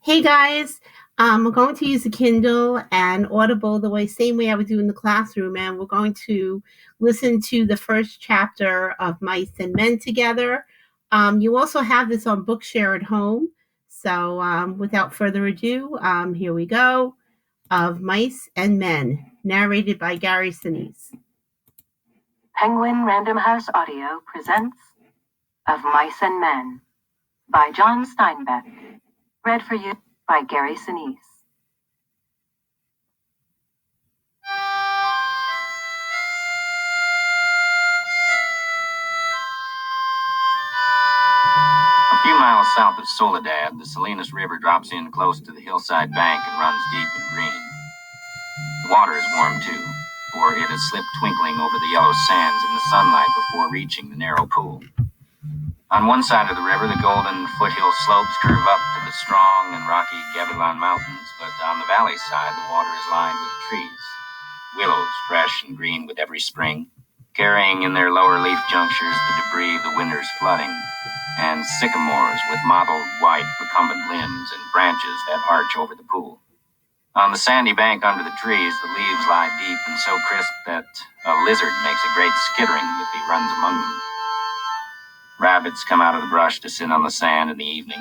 Hey guys, we're going to use the Kindle and Audible the same way I would do in the classroom, and we're going to listen to the first chapter of Mice and Men together. You also have this on Bookshare at home. So, without further ado, here we go. Of Mice and Men, narrated by Gary Sinise. Penguin Random House Audio presents Of Mice and Men by John Steinbeck. Read for you by Gary Sinise. A few miles south of Soledad, the Salinas River drops in close to the hillside bank and runs deep and green. The water is warm too, for it has slipped twinkling over the yellow sands in the sunlight before reaching the narrow pool. On one side of the river, the golden foothill slopes curve up to the strong and rocky Gavilan Mountains, but on the valley side, the water is lined with trees, willows fresh and green with every spring, carrying in their lower leaf junctures the debris of the winter's flooding, and sycamores with mottled white recumbent limbs and branches that arch over the pool. On the sandy bank under the trees, the leaves lie deep and so crisp that a lizard makes a great skittering if he runs among them. Rabbits come out of the brush to sit on the sand in the evening,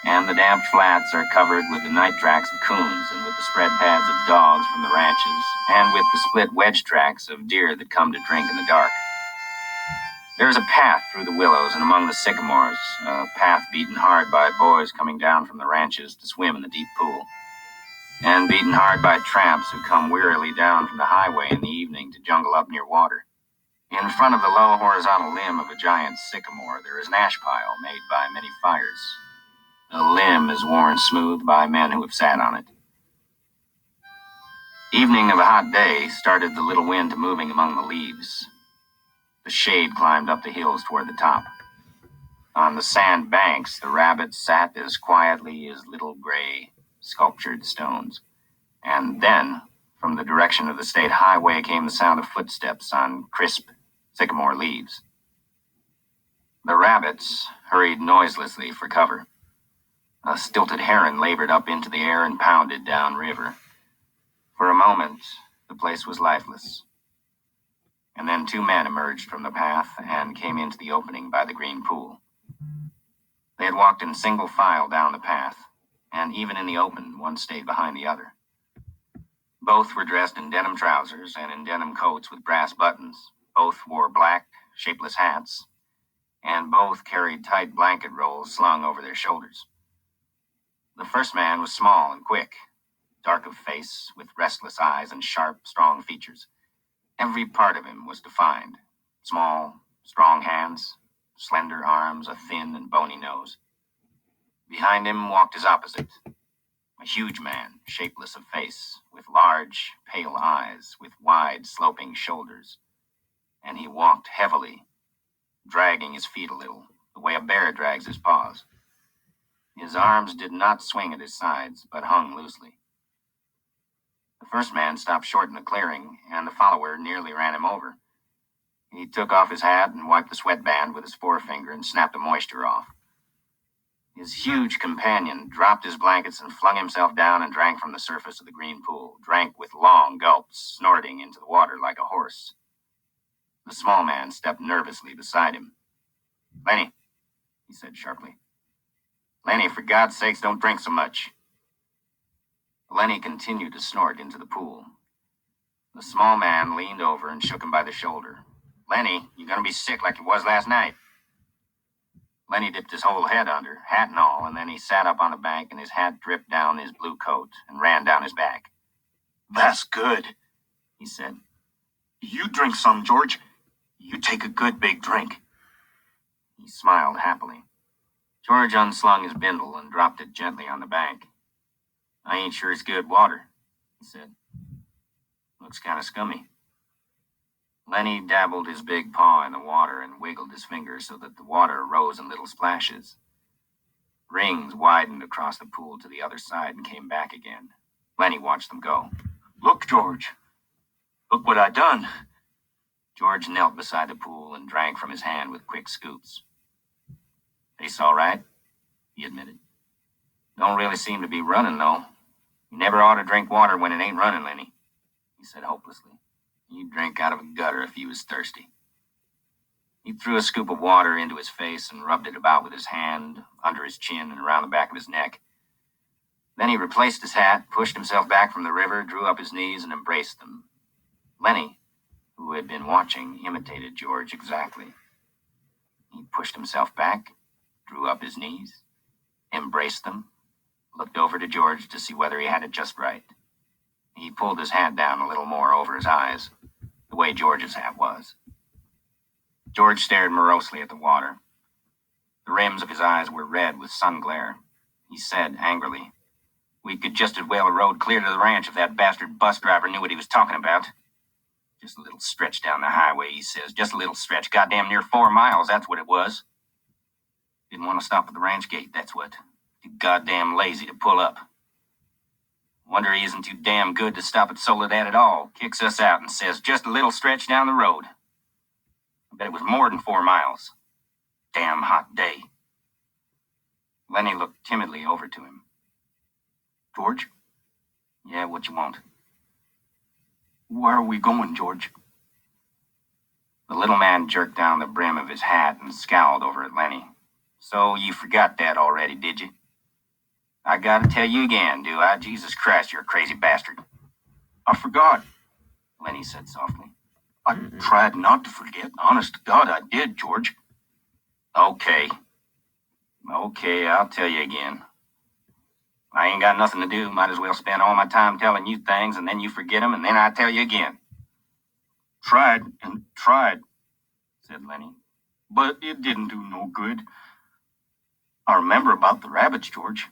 and the damp flats are covered with the night tracks of coons and with the spread paths of dogs from the ranches, and with the split wedge tracks of deer that come to drink in the dark. There is a path through the willows and among the sycamores, a path beaten hard by boys coming down from the ranches to swim in the deep pool, and beaten hard by tramps who come wearily down from the highway in the evening to jungle up near water. In front of the low horizontal limb of a giant sycamore, there is an ash pile made by many fires. The limb is worn smooth by men who have sat on it. Evening of a hot day started the little wind moving among the leaves. The shade climbed up the hills toward the top. On the sand banks, the rabbits sat as quietly as little gray, sculptured stones. And then, from the direction of the state highway, came the sound of footsteps on crisp sycamore leaves. The rabbits hurried noiselessly for cover. A stilted heron labored up into the air and pounded downriver. For a moment, the place was lifeless. And then two men emerged from the path and came into the opening by the green pool. They had walked in single file down the path, and even in the open, one stayed behind the other. Both were dressed in denim trousers and in denim coats with brass buttons. Both wore black, shapeless hats, and both carried tight blanket rolls slung over their shoulders. The first man was small and quick, dark of face, with restless eyes and sharp, strong features. Every part of him was defined. Small, strong hands, slender arms, a thin and bony nose. Behind him walked his opposite, a huge man, shapeless of face, with large, pale eyes, with wide, sloping shoulders. And he walked heavily, dragging his feet a little, the way a bear drags his paws. His arms did not swing at his sides, but hung loosely. The first man stopped short in the clearing, and the follower nearly ran him over. He took off his hat and wiped the sweatband with his forefinger and snapped the moisture off. His huge companion dropped his blankets and flung himself down and drank from the surface of the green pool, drank with long gulps, snorting into the water like a horse. The small man stepped nervously beside him. "Lenny," he said sharply. "Lenny, for God's sakes, don't drink so much." Lenny continued to snort into the pool. The small man leaned over and shook him by the shoulder. "Lenny, you're going to be sick like you was last night." Lenny dipped his whole head under, hat and all, and then he sat up on the bank and his hat dripped down his blue coat and ran down his back. "That's good," he said. "You drink some, George. You take a good big drink." He smiled happily. George unslung his bindle and dropped it gently on the bank. "I ain't sure it's good water," he said. "Looks kind of scummy." Lenny dabbled his big paw in the water and wiggled his fingers so that the water rose in little splashes. Rings widened across the pool to the other side and came back again. Lenny watched them go. "Look, George. Look what I done." George knelt beside the pool and drank from his hand with quick scoops. "Tastes all right," he admitted. Don't really seem to be running, though. You never ought to drink water when it ain't running, Lenny, he said hopelessly. He'd drink out of a gutter if he was thirsty. He threw a scoop of water into his face and rubbed it about with his hand, under his chin and around the back of his neck. Then he replaced his hat, pushed himself back from the river, drew up his knees, and embraced them. Lenny, who had been watching, imitated George exactly. He pushed himself back, drew up his knees, embraced them, looked over to George to see whether he had it just right. He pulled his hat down a little more over his eyes, the way George's hat was. George stared morosely at the water. The rims of his eyes were red with sun glare. He said angrily, "We could just as well have rode clear to the ranch if that bastard bus driver knew what he was talking about. Just a little stretch down the highway," he says. "Just a little stretch. Goddamn near 4 miles, that's what it was. Didn't want to stop at the ranch gate, that's what. Too goddamn lazy to pull up. Wonder he isn't too damn good to stop at Soledad at all. Kicks us out and says, just a little stretch down the road. I bet it was more than 4 miles. Damn hot day." Lenny looked timidly over to him. "George?" "Yeah, what you want?" "Where are we going, George?" The little man jerked down the brim of his hat and scowled over at Lenny. "So you forgot that already, did you? I gotta tell you again, do I? Jesus Christ, you're a crazy bastard." "I forgot," Lenny said softly. "I tried not to forget. Honest to God, I did, George." Okay, I'll tell you again. I ain't got nothing to do. Might as well spend all my time telling you things, and then you forget them, and then I tell you again. "Tried and tried," said Lenny, "but it didn't do no good. I remember about the rabbits, George."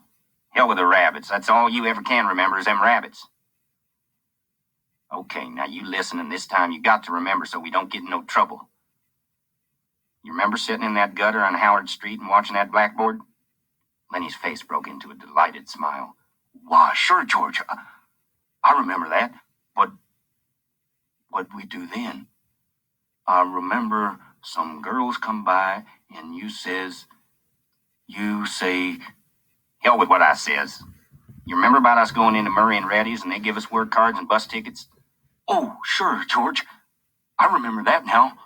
"Hell with the rabbits. That's all you ever can remember is them rabbits." "Okay, now you listen, and this time you got to remember so we don't get in no trouble. You remember sitting in that gutter on Howard Street and watching that blackboard?" Lenny's face broke into a delighted smile. "Why, sure, George. I remember that. But what'd we do then? I remember some girls come by, and you say, hell with what I says. You remember about us going into Murray and Reddy's and they give us work cards and bus tickets?" "Oh, sure, George. I remember that now."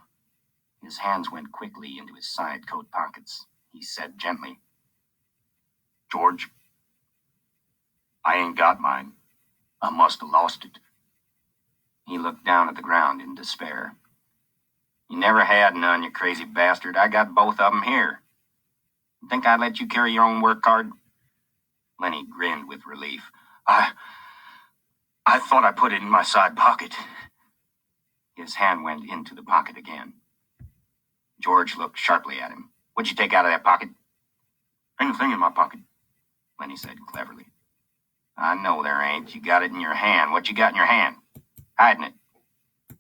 His hands went quickly into his side coat pockets. He said gently, "George, I ain't got mine. I must have lost it." He looked down at the ground in despair. "You never had none, you crazy bastard. I got both of them here. You think I'd let you carry your own work card?" Lenny grinned with relief. I thought I put it in my side pocket." His hand went into the pocket again. George looked sharply at him. "What'd you take out of that pocket?" "Ain't a thing in my pocket," Lenny said cleverly. "I know there ain't. You got it in your hand. What you got in your hand? Hiding it."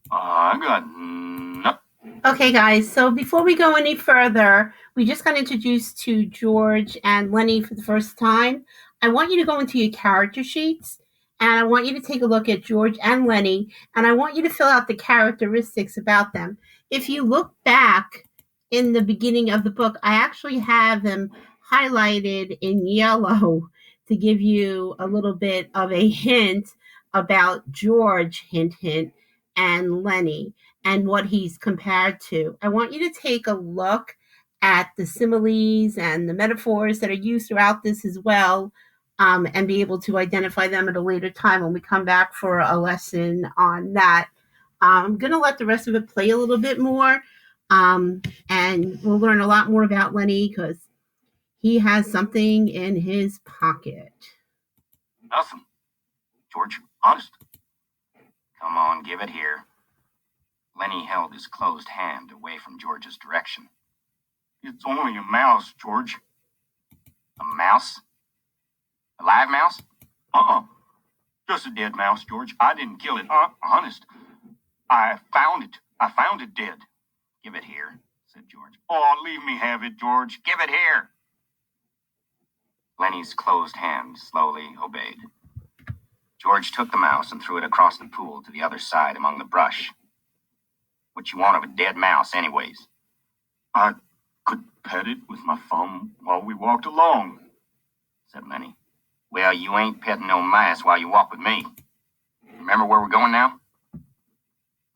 "I got nothing." Okay, guys, so before we go any further, we just got introduced to George and Lenny for the first time. I want you to go into your character sheets, and I want you to take a look at George and Lenny, and I want you to fill out the characteristics about them. If you look back in the beginning of the book, I actually have them highlighted in yellow to give you a little bit of a hint about George, hint, hint, and Lenny and what he's compared to. I want you to take a look at the similes and the metaphors that are used throughout this as well, and be able to identify them at a later time when we come back for a lesson on that. I'm going to let the rest of it play a little bit more, and we'll learn a lot more about Lenny because he has something in his pocket. "Nothing, George. Honest." "Come on, give it here." Lenny held his closed hand away from George's direction. "It's only a mouse, George." "A mouse? A live mouse?" "Just a dead mouse, George. I didn't kill it. Honest. I found it dead." "Give it here," said George. "Oh, leave me have it, George. Give it here." Lenny's closed hand slowly obeyed. George took the mouse and threw it across the pool to the other side among the brush. "What you want of a dead mouse, anyways?" "I could pet it with my thumb while we walked along," said Lenny. Well, you ain't petting no mice while you walk with me. Remember where we're going now?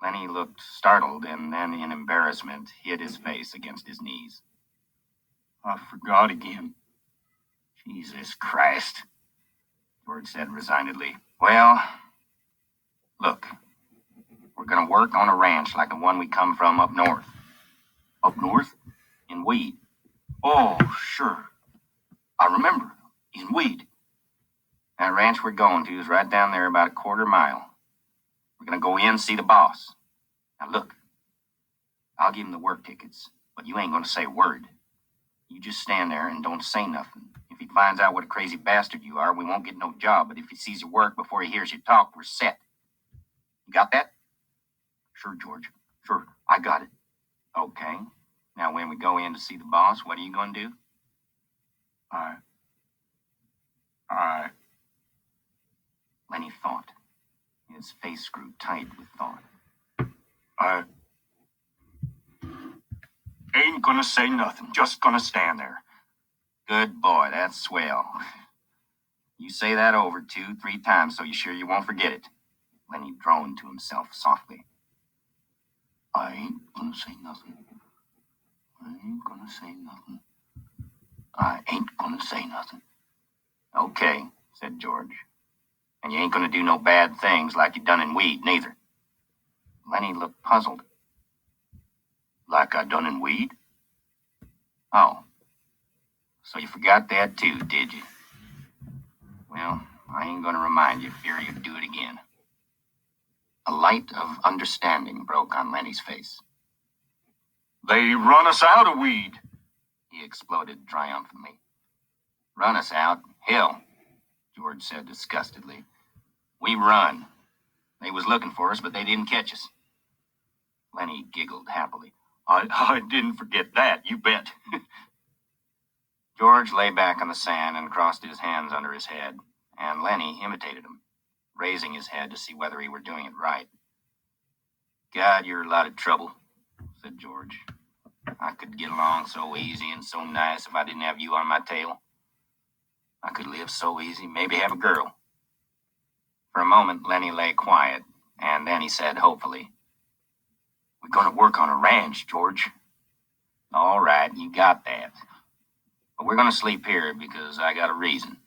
Lenny looked startled and then, in embarrassment, hid his face against his knees. I forgot again. Jesus Christ, George said resignedly. Well, look, we're going to work on a ranch like the one we come from up north. Up north? In Weed. Oh, sure. I remember. In Weed. That ranch we're going to is right down there about a quarter mile. We're going to go in and see the boss. Now look, I'll give him the work tickets, but you ain't going to say a word. You just stand there and don't say nothing. If he finds out what a crazy bastard you are, we won't get no job, but if he sees your work before he hears you talk, we're set. You got that? Sure, George. Sure, I got it. Okay. Now when we go in to see the boss, what are you going to do? Lenny thought. His face grew tight with thought. I ain't gonna say nothing, just gonna stand there. Good boy, that's swell. You say that over 2-3 times so you're sure you won't forget it. Lenny droned to himself softly. I ain't gonna say nothing. I ain't gonna say nothing. I ain't gonna say nothing. Okay, said George. And you ain't gonna do no bad things like you done in Weed, neither. Lenny looked puzzled. Like I done in Weed? Oh. So you forgot that too, did you? Well, I ain't gonna remind you, fear you'd do it again. A light of understanding broke on Lenny's face. They run us out of Weed, he exploded triumphantly. Run us out? Hell, George said disgustedly. We run. They was looking for us, but they didn't catch us. Lenny giggled happily. I didn't forget that, you bet. George lay back on the sand and crossed his hands under his head, and Lenny imitated him, raising his head to see whether he were doing it right. God, you're a lot of trouble, said George. I could get along so easy and so nice if I didn't have you on my tail. I could live so easy, maybe have a girl. For a moment, Lenny lay quiet, and then he said hopefully, We're going to work on a ranch, George. All right, you got that. But we're going to sleep here because I got a reason.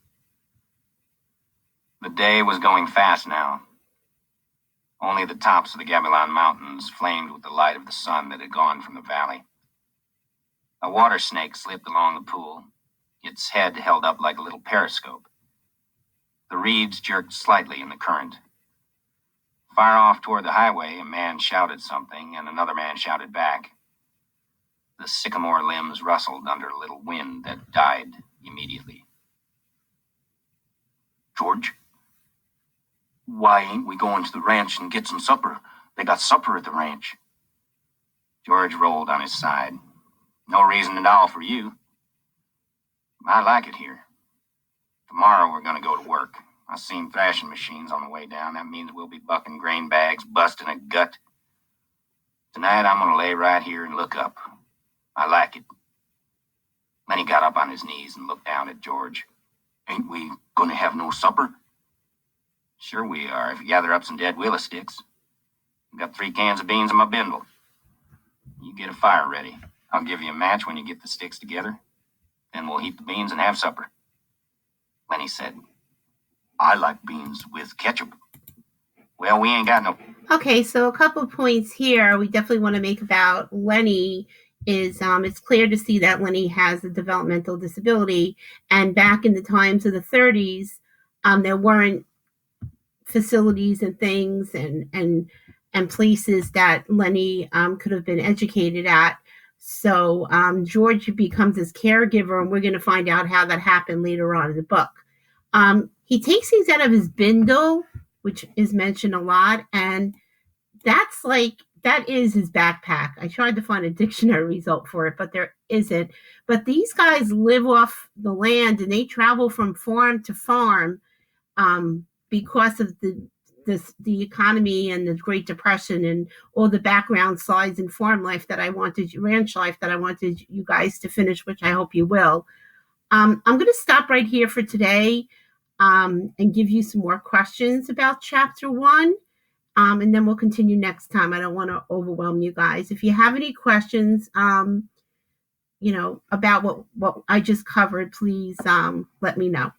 The day was going fast now. Only the tops of the Gabilan Mountains flamed with the light of the sun that had gone from the valley. A water snake slipped along the pool, its head held up like a little periscope. The reeds jerked slightly in the current. Far off toward the highway, a man shouted something, and another man shouted back. The sycamore limbs rustled under a little wind that died immediately. George, why ain't we going to the ranch and get some supper? They got supper at the ranch. George rolled on his side. No reason at all for you. I like it here. Tomorrow we're going to go to work. I seen thrashing machines on the way down. That means we'll be bucking grain bags, busting a gut. Tonight I'm going to lay right here and look up. I like it. Then he got up on his knees and looked down at George. Ain't we going to have no supper? Sure we are, if you gather up some dead willow sticks. I've got 3 cans of beans in my bindle. You get a fire ready. I'll give you a match when you get the sticks together. Then we'll heat the beans and have supper. Lenny said, I like beans with ketchup. Well, we ain't got no... Okay, so a couple of points here we definitely want to make about Lenny is it's clear to see that Lenny has a developmental disability. And back in the times of the 30s, there weren't facilities and things and places that Lenny could have been educated at. So George becomes his caregiver, and we're going to find out how that happened later on in the book. He takes things out of his bindle, which is mentioned a lot, and that is his backpack. I tried to find a dictionary result for it, but there isn't. But these guys live off the land, and they travel from farm to farm because of the economy and the Great Depression and all the background slides in farm life ranch life that I wanted you guys to finish, which I hope you will. I'm going to stop right here for today. and give you some more questions about chapter 1. And then we'll continue next time. I don't want to overwhelm you guys. If you have any questions, about what I just covered, please let me know.